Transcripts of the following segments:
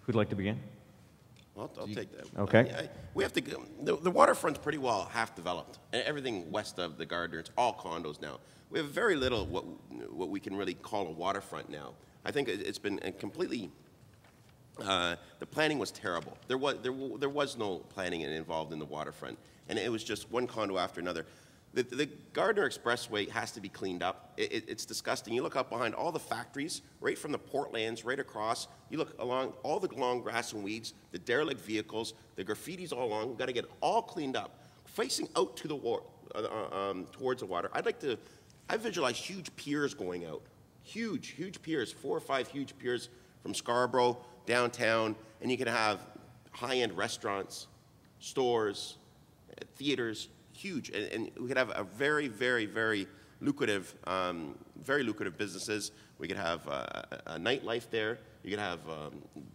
Who'd like to begin? I'll take that. Okay. We have to go, the waterfront's pretty well half developed. Everything west of the Gardner, it's all condos now. We have very little what we can really call a waterfront now. I think it's been completely, the planning was terrible. There was no planning involved in the waterfront, and it was just one condo after another. The Gardner Expressway has to be cleaned up. It's disgusting. You look up behind all the factories, right from the Portlands, right across. You look along all the long grass and weeds, the derelict vehicles, the graffiti's all along. We've got to get it all cleaned up, facing out to the towards the water. I visualize huge piers going out, huge piers, 4 or 5 huge piers from Scarborough downtown, and you can have high-end restaurants, stores, theaters. Huge, and we could have a very lucrative businesses. We could have a nightlife there. You could have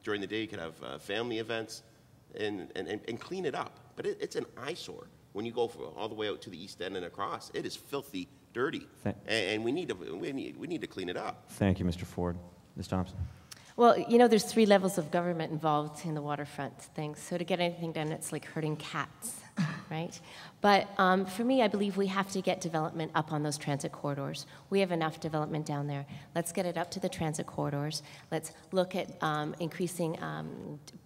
during the day. You could have family events, and clean it up. But it's an eyesore when you go all the way out to the East End and across. It is filthy, dirty, and we need to clean it up. Thank you, Mr. Ford. Ms. Thomson. Well, you know, there's 3 levels of government involved in the waterfront thing. So to get anything done, it's like herding cats, right? But for me, I believe we have to get development up on those transit corridors. We have enough development down there. Let's get it up to the transit corridors. Let's look at increasing,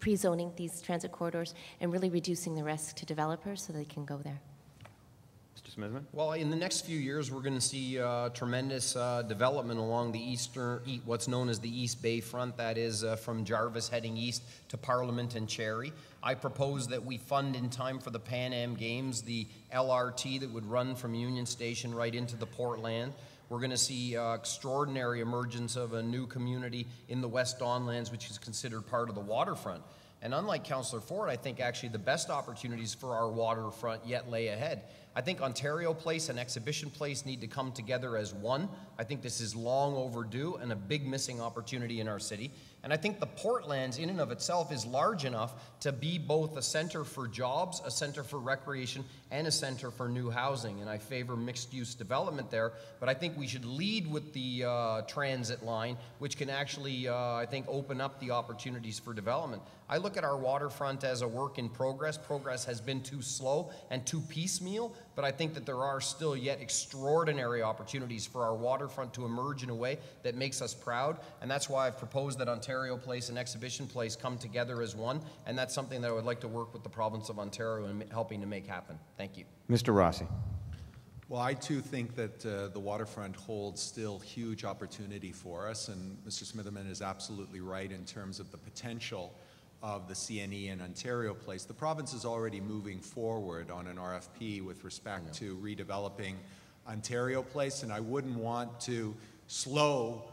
pre-zoning these transit corridors and really reducing the risk to developers so they can go there. Mr. Smitherman? Well, in the next few years, we're going to see tremendous development along the what's known as the East Bay front, that is from Jarvis heading east to Parliament and Cherry. I propose that we fund in time for the Pan Am Games the LRT that would run from Union Station right into the Portland. We're going to see extraordinary emergence of a new community in the West Donlands, which is considered part of the waterfront. And unlike Councillor Ford, I think actually the best opportunities for our waterfront yet lay ahead. I think Ontario Place and Exhibition Place need to come together as one. I think this is long overdue and a big missing opportunity in our city. And I think the Portlands in and of itself is large enough to be both a center for jobs, a center for recreation, and a center for new housing. And I favor mixed-use development there, but I think we should lead with the transit line, which can actually, I think, open up the opportunities for development. I look at our waterfront as a work in progress. Progress has been too slow and too piecemeal, but I think that there are still yet extraordinary opportunities for our waterfront to emerge in a way that makes us proud, and that's why I've proposed that Ontario Place and Exhibition Place come together as one, and that's something that I would like to work with the province of Ontario in helping to make happen. Thank you. Mr. Rossi. Well, I too think that the waterfront holds still huge opportunity for us, and Mr. Smitherman is absolutely right in terms of the potential of the CNE and Ontario Place. The province is already moving forward on an RFP with respect to redeveloping Ontario Place, and I wouldn't want to slow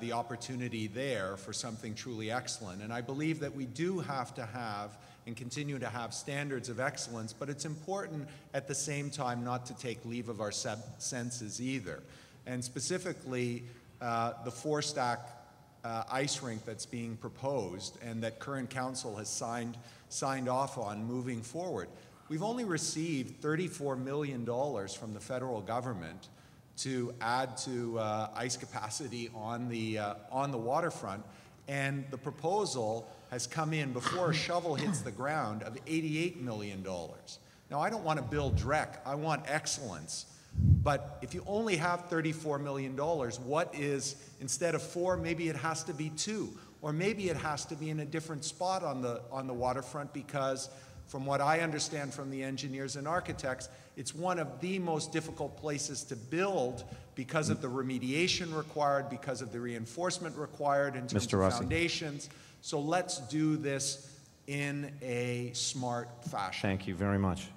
the opportunity there for something truly excellent. And I believe that we do have to have and continue to have standards of excellence, but it's important at the same time not to take leave of our senses either. And specifically, the 4-stack ice rink that's being proposed and that current council has signed off on moving forward. We've only received $34 million from the federal government to add to ice capacity on the waterfront, and the proposal has come in before a shovel hits the ground of $88 million. Now, I don't want to build dreck, I want excellence. But if you only have $34 million, what is, instead of 4, maybe it has to be 2, or maybe it has to be in a different spot on the waterfront, because from what I understand from the engineers and architects, it's one of the most difficult places to build because of the remediation required, because of the reinforcement required in terms of foundations. So let's do this in a smart fashion. Thank you very much.